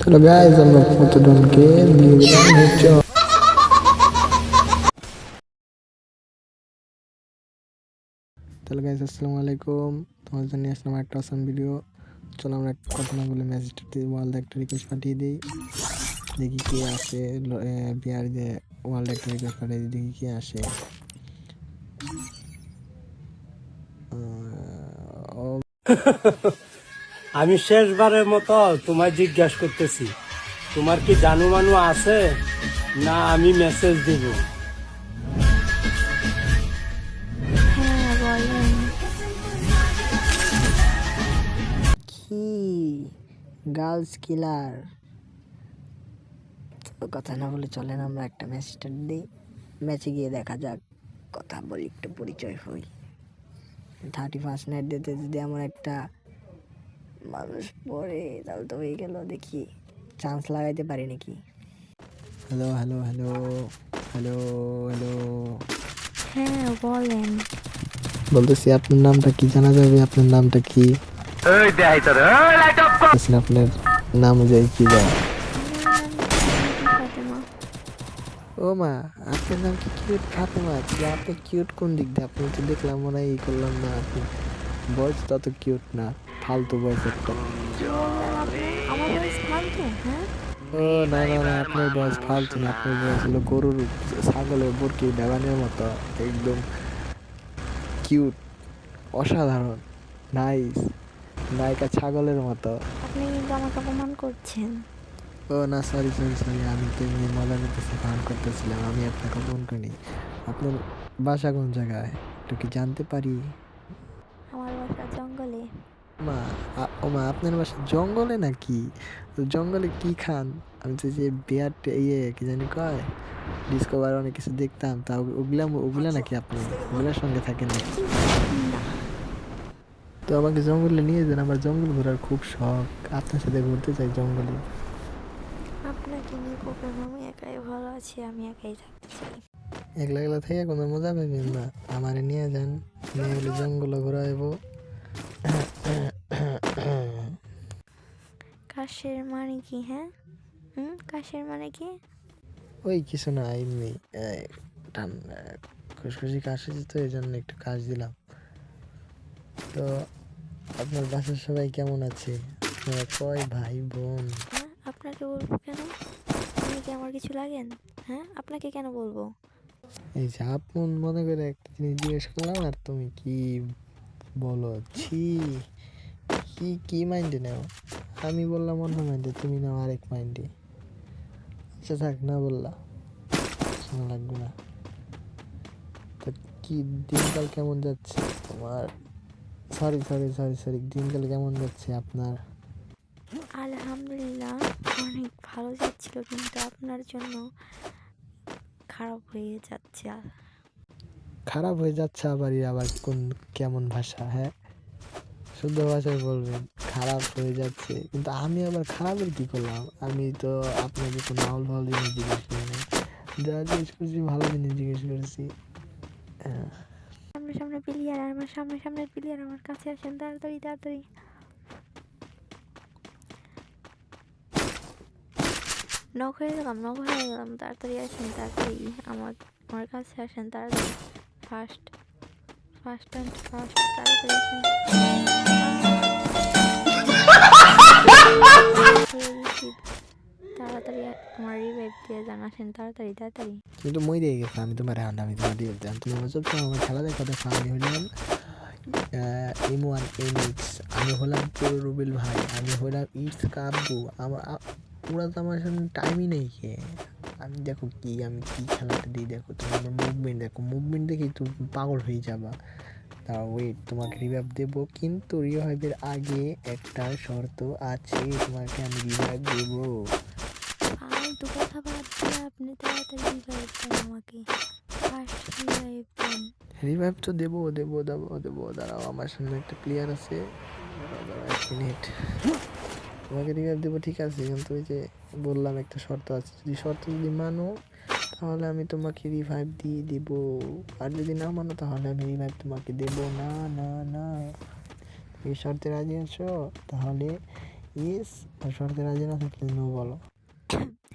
Hello guys, আমরা প্রতিদিনকে দিয়ে দিলাম হেডশট। তাহলে গাইস আসসালামু আলাইকুম, তোমার জন্য আসলাম একটা অসাম ভিডিও। চলো আমরা কথা না বলে ম্যাচটা ওয়ার্ল্ড একটা রিকোয়েস্ট পাঠিয়ে দিই, দেখি কে আসে। বিয়ার যে ওয়ার্ল্ড একটা রিকোয়েস্ট পাঠিয়ে দিই, দেখি কে আসে। ও আমি শেষবারের মতো তোমায় জিজ্ঞাসা করতেছি, তোমার কি জানু মানু আছে না আমি মেসেজ দিব? হ্যাঁ বলেন। কি গার্লস কিলার, কথা না বলে চলেন আমরা একটা ম্যাচ স্টার্ট দিই। ম্যাচে গিয়ে দেখা যাক, কথা বলি, একটু পরিচয় হই। 31 নাইট দিতে যদি এমন একটা মানুষ পড়ে তাহলে তো হয়ে গেল, দেখি চান্স লাগাইতে পারি নাকি। Hello hello hello hello hello, হ্যাঁ বলেন। বলতেছি আপনার নামটা কি জানা যাবে? আপনার নামটা কি? আপনার নাম অনুযায়ী কি যায়? আমার নাম কিউট ফাতেমা। ও মা, আপনার নাম কি কিউট ফাতেমা? আপনি কিউট কোন দিক দিয়ে? আপনি তো দেখলাম মনে হয় করলাম না, আপনি বয়স তত কিউট না, ফালতু বয়স একটা। কি বললেন আপনি? আমার ভয়েস ফালতু? হ্যাঁ ও না না না, আপনার বয়স ফালতু না, আপনার বয়স হলো গরুর ছাগলের বরকি বেবানের মতো, একদম কিউট, অসাধারণ, নাইস, নায়িকা ছাগলের মতো। আপনি কিন্তু আমাকে অপমান করছেন। ও না, সরি সরি সরি, আমি তো এমনি মজা করতেছি, ফান করতেছিলাম, আমি আপনাকে ফোন করিনি। আপনার বাসা কোন জায়গায় একটু কি জানতে পারি? আমার বাসা জঙ্গলে। মা, ও মা, আপনার বাসা জঙ্গলে নাকি? তো জঙ্গলে কি খান? আমি তো যে বিয়ার ইয়ে কি জানি কয়, ডিসকভার অনেক কিছু দেখতাম, তা ওগুলা ওগুলা নাকি আপনি ওগুলার সঙ্গে থাকেন নাকি? না, তো আমাকে জঙ্গলে নিয়ে যান, আমার জঙ্গল ঘোরার খুব শখ, আপনার সাথে ঘুরতে চাই জঙ্গলে। আপনাকে নিয়ে প্রবলেম, আমি একাই ভালো আছি, আমি একাই থাকতে চাই। একলা একলা থেকে কোনো মজা পাবেন না, আমারে নিয়ে যান, নিয়ে গেলে জঙ্গলে ঘোরাইবো। কাশের মানে কি? হ্যাঁ কাশের মানে কি? ওই কিছু না, এমনি খুশখুশি কাশ হয়েছে তো এই জন্য একটু কাশ দিলাম। তো আপনার বাসার সবাই কেমন আছে? আপনারা কয় ভাই বোন? হ্যাঁ আপনাকে বলবো কেন? আপনি কি আমার কিছু লাগেন? হ্যাঁ আপনাকে কেন বলবো? এই যে আপন মনে করে একটা জিনিস জিজ্ঞেস করলাম আর তুমি কি বলো? ছি, কি কি মাইন্ডে নাও? আমি বললাম অন্য মাইন্ডে, তুমি নাও আরেক মাইন্ডে। আচ্ছা থাক, না বললা, শোনা লাগবে না। তো কি দিনকাল কেমন যাচ্ছে তোমার? সরি সরি সরি সরি, দিনকাল কেমন যাচ্ছে আপনার? আলহামদুলিল্লাহ, অনেক ভালো যাচ্ছিল, কিন্তু আপনার জন্য খারাপ হয়ে যাচ্ছে। খারাপ হয়ে যাচ্ছে আবার? আবার কোন কেমন ভাষা? হ্যাঁ, শুদ্ধ ভাষায় বলবেন। খারাপ হয়ে যাচ্ছে, কিন্তু আমি আবার খারাপের কি করলাম? আমি তো আপনাকে কোনো আউল ফাউল জিনিস জিজ্ঞেস করি না, যা জিজ্ঞেস করছি ভালো জিনিস জিজ্ঞেস করেছি। হ্যাঁ, সামনে সামনে প্লেয়ার, আমার সামনে সামনে প্লেয়ার, আমার কাছে আসেন তাড়াতাড়ি তাড়াতাড়ি। নক হয়ে গেলাম, নক হয়ে গেলাম, তাড়াতাড়ি আসেন তাড়াতাড়ি, আমার আমার কাছে আসেন তাড়াতাড়ি। ফার্স্ট ফার্স্ট অ্যান্ড ফার্স্ট, তাড়াতাড়ি আসেন। তাড়াতাড়ি আমার রিভাইভ দিয়ে যান, আসেন তাড়াতাড়ি তাড়াতাড়ি। তুমি তো মই দিয়ে গেছো, আমি তোমার হ্যান্ড, আমি তোমার দিয়ে দিতাম, তুমি আমার সবসময় আমার খেলা দেখার কথা। আমি হইলাম M1 MX, আমি হলাম পুরো রুবেল ভাই, আমি হলাম ইটস কাব্বু। আমার ওরা তো আমার সামনে টাইমই নেই কে। আমি দেখো কি, আমি কি খেলাটা দিই দেখো, তুমি আমার মুভমেন্ট দেখো, মুভমেন্ট দেখেই তুমি পাগল হয়ে যাবা। দাঁড়াও, ওয়েট, তোমাকে রিভাইভ দেবো, কিন্তু রিভাইভের আগে একটা শর্ত আছে, তোমাকে আমি রিভাইভ দেবো। ফালতু কথা বাদ দিয়ে আপনি তাড়াতাড়ি রিভাইভ দেন আমাকে, ফার্স্ট রিভাইভ দেন। রিভাইভ তো দেবো দেবো দেবো দেবো, দাঁড়াও, আমার সামনে একটা প্লেয়ার আছে, দাঁড়াও দাঁড়াও 1 মিনিট, তোমাকে রিভাইভ দেবো ঠিক আছে, কিন্তু ওই যে বললাম একটা শর্ত আছে, যদি শর্ত যদি মানো তাহলে আমি তোমাকে রিভাইভ দিয়ে দিব, আর যদি না মানো তাহলে আমি রিভাইভ তোমাকে দেবো না। না না, এই শর্তে রাজি আছো? তাহলে ইয়েস আর শর্তে রাজি না থাকলে নো বলো।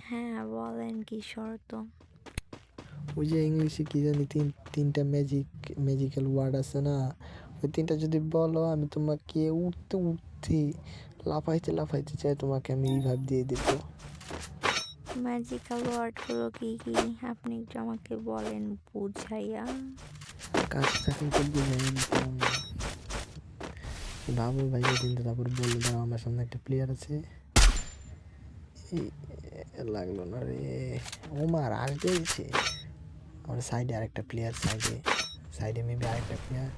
হ্যাঁ বলেন কি শর্ত? ওই যে ইংলিশে কি জানি তিনটা ম্যাজিক্যাল ওয়ার্ড আছে না, ওই তিনটা যদি বলো আমি তোমাকে উঠতে উঠতে লাফাইতে লাফাইতে চাই তোমাকে আমি রিভাইভ দিয়ে দেবো। ম্যাজিক্যাল ওয়ার্ডগুলো কি কি আপনি একটু আমাকে বলেন বুঝাইয়া। কাছে থাকলে তো বুঝাই দিতাম। ভাবো ভাই কিন্তু তারপর বললো দাঁড়াও আমার সামনে একটা প্লেয়ার আছে। এই লাগলো না রে, ওমার আসতে দিচ্ছে আমার সাইডে আরেকটা প্লেয়ার, সাইডে মেবি আরেকটা প্লেয়ার।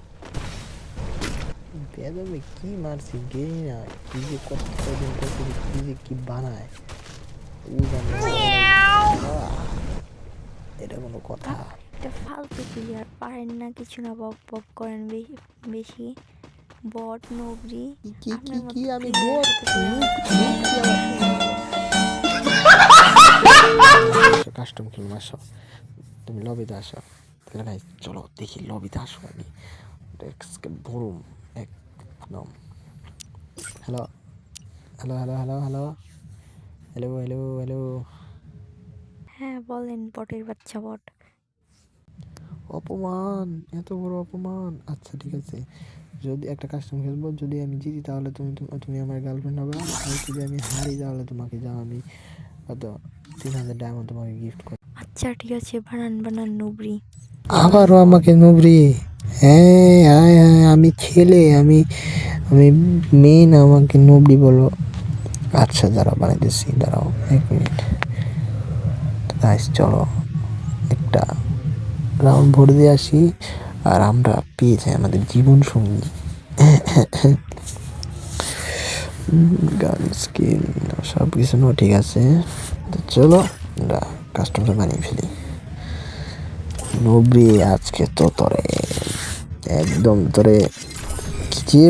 বেদবে কি মারছি গেই না, কি যে কতদিন করছে, কি যে কি বানায় ও জানে। এটা কোনো কথা? একটা ফালতু প্লেয়ার পারেন না কিছু না, বক বক করেন বেশি বট নবরি কি কি আপনার কি মতো আমি player বট সাথে কাস্টম খেলুম, আসো তুমি লবিতে আসো। তাহলে ভাই চলো দেখি লবিতে আসো, আমি ডেস্কে ভরুম একদম। Hello hello hello hello hello hello hello hello. হ্যাঁ বলেন বটের বাচ্চা বট। অপমান, এত বড় অপমান। আচ্ছা ঠিক আছে, যদি একটা কাস্টম খেলবো, যদি আমি জিতি তাহলে তুমি আমার গার্লফ্রেন্ড হবে, আর যদি আমি হারি তাহলে তোমাকে যাও আমি কত 3000 ডায়মন্ড তোমাকে গিফট করব। আচ্ছা ঠিক আছে বানান বানান নবরি। আবারও আমাকে নবরি? হ্যাঁ হ্যাঁ হ্যাঁ, আমি ছেলে, আমি আমি মেন, আমাকে নবরি বলো। আচ্ছা দাঁড়াও বানাইতেছি, দাঁড়াও 1 মিনিট। গাইস চলো একটা রাউন্ড ভরে দিয়ে আসি আর আমরা পেয়ে যাই আমাদের জীবন সঙ্গী। গান স্কিন সব কিছু নো ঠিক আছে, তো চলো আমরা কাস্টমটা বানিয়ে ফেলি। নবরি আজকে তো তোরে একদম তোরে কি যে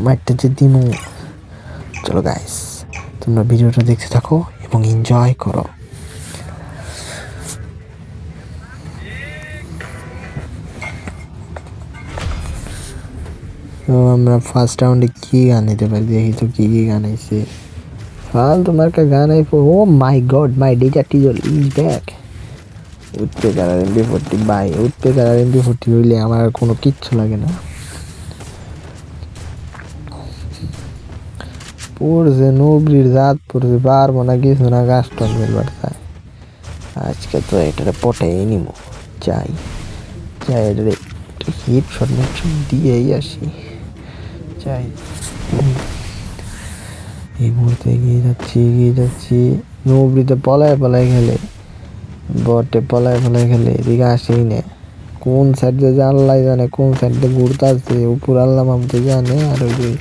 মারতে যে দিমু। চলো গাইস তোমরা ভিডিওটা দেখতে থাকো এবং এনজয় করো। তো আমরা ফার্স্ট রাউন্ডে কি গান নিতে পারি, দেখি তো কি কি গান আইছে। তোমার একটা গান আইফো, oh my god my data টিজল ইজ ব্যাক। উৎপেকার আর MP40 বাই, উৎপেকার আর MP40 হইলে আমার আর কোনো কিচ্ছু লাগে না। পড়ছে নবরির জাত পড়ছে, পারবো না কিছু না, কাস্টম খেলবার চাই আজকে, তো এটারে পটাই নিব। চাই চাই এটারে হিট শট দিয়েই আসি চাই। এই মুহূর্তে এগিয়ে যাচ্ছি। নবরিতে পলায় পলায় খেলে, বটে পলায় পলায় খেলে, এদিকে আসেই না। কোন সাইড দিয়ে আল্লাহ জানে, কোন সাইড দিয়ে ঘুরতে আসছে, উপর আল্লাহ মামতে জানে, আর ওই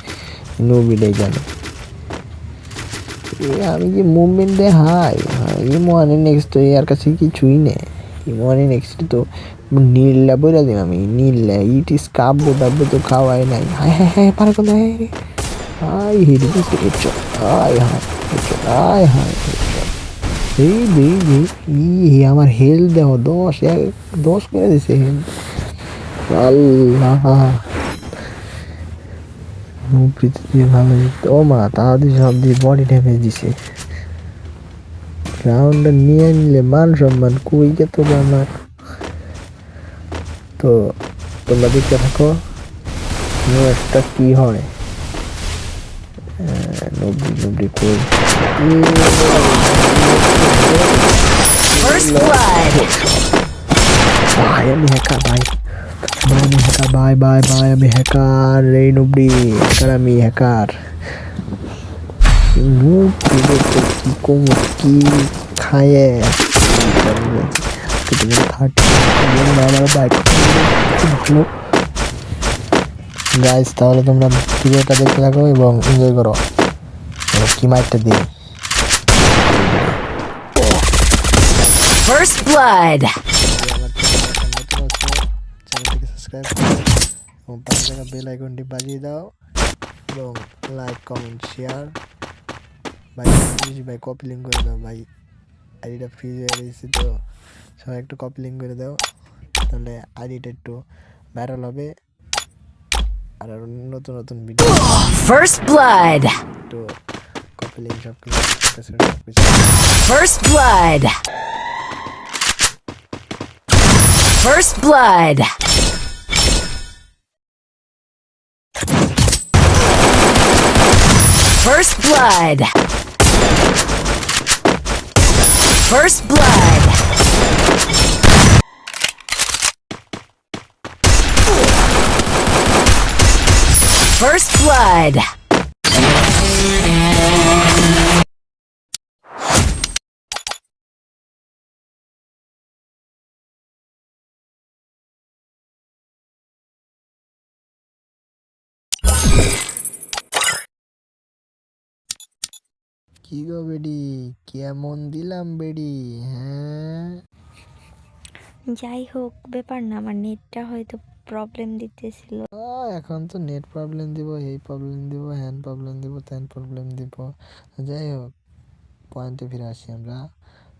নবীটাই জানে। আমি যে মুভমেন্ট দে হাই ইমোয়ানি নেক্সট তো এর কাছে কিছুই নেই। ইমোয়ানি নেক্সট তো নীললা বইরা দিম আমি, নীললা ইট ইস কাব্য ডাব্য তো খাওয়াই নাই। হায় হায় হায় পারে কোন হাই হিট দিচ্ছে হেডশট, হায় হায় হেডশট, হায় হায় হেডশট। এই আমার হেলথ দেখো 10 করে দিছে হেলথ। আল্লাহ ভালো, ও মা তাদের সব দিয়ে বডি ড্যামেজ দিছে। রাউন্ডটা নিয়ে নিলে মান সম্মান কই যেত আমার। তো তোমরা দেখতে থাকো একটা কি হয়। নব্বই কই ভাই, আমি হ্যাকার ভাই, আমি হ্যাকার বাই বাই বাই, আমি হ্যাকার এই নব্বই হ্যাকার, আমি হ্যাকার। কি কম কি খায় গাইস, তাহলে তোমরা ভিডিওটা দেখতে থাকো এবং এনজয় করো। কি মাইরটা দিই First blood. চ্যানেলটিকে সাবস্ক্রাইব করো এবং পাশে থাকা বেল আইকনটি বাজিয়ে দাও এবং লাইক কমেন্ট শেয়ার ভাই, ভাই কপি লিঙ্ক করে দাও ভাই, আইডিটা ফ্রি হয়ে গেছে তো সবাই একটু কপি লিঙ্ক করে দাও, তাহলে আইডিটা একটু ভাইরাল হবে আর আরো নতুন নতুন ভিডিও। First blood. একটু পেলে এইসব কিছু First blood. First blood. First blood. First blood. First blood. কি গো বেডি, কেমন দিলাম বেডি? হ্যাঁ, যাই হোক, ব্যাপার না, আমার নেটটা হয়তো প্রবলেম দিতেছিল। এখন তো নেট প্রবলেম দিব, এই প্রবলেম দিব, হ্যান প্রবলেম দিব, ত্যান প্রবলেম দিব। যাই হোক, পয়েন্টে ফিরে আসি আমরা।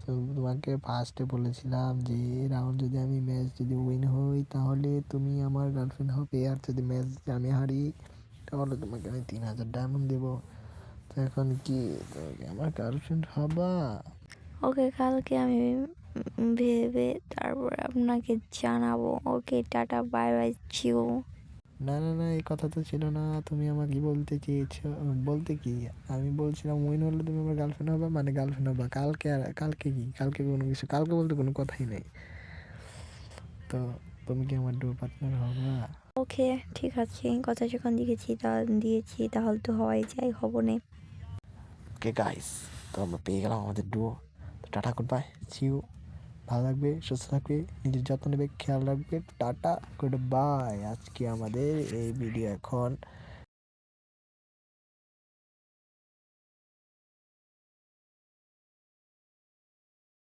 তো তোমাকে ফার্স্টে বলেছিলাম যে রাউন্ড যদি আমি ম্যাচ যদি উইন হই তাহলে তুমি আমার গার্লফ্রেন্ড হবে, আর যদি ম্যাচ আমি হারি তাহলে তোমাকে আমি 3000 ডায়মন্ড দেবো। তো এখন কি তুমি কি আমার গার্লফ্রেন্ড হবা? ওকে, কালকে আমি ভেবে তারপর আপনাকে জানাবো। ওকে, টাটা, বাই বাই, চিউ। না না না, এই কথা তো ছিল না। তুমি আমাকে বলতে চেয়েছো, বলতে কি আমি বলছিলাম উইন হলে তুমি আমার গার্লফ্রেন্ড হবে, মানে গার্লফ্রেন্ড হবে কালকে। আর কালকে কি, কালকে কোনো কিছু, কালকে বলতে কোনো কথাই নেই। তো তুমি কি আমার ডুও পার্টনার হবা? ওকে, ঠিক আছে, কথা যখন দিয়েছি তাহলে তো হওয়াই যায়, হব না। ওকে গাইস, তো আমরা পেয়ে গেলাম আমাদের ডুও। তো টাটা, গুড বাই, সিউ। ভালো থাকবে, সুস্থ থাকবে, নিজের যত্ন নেবে, খেয়াল রাখবে। Tata, good bye. আজকে আমাদের এই ভিডিও এখন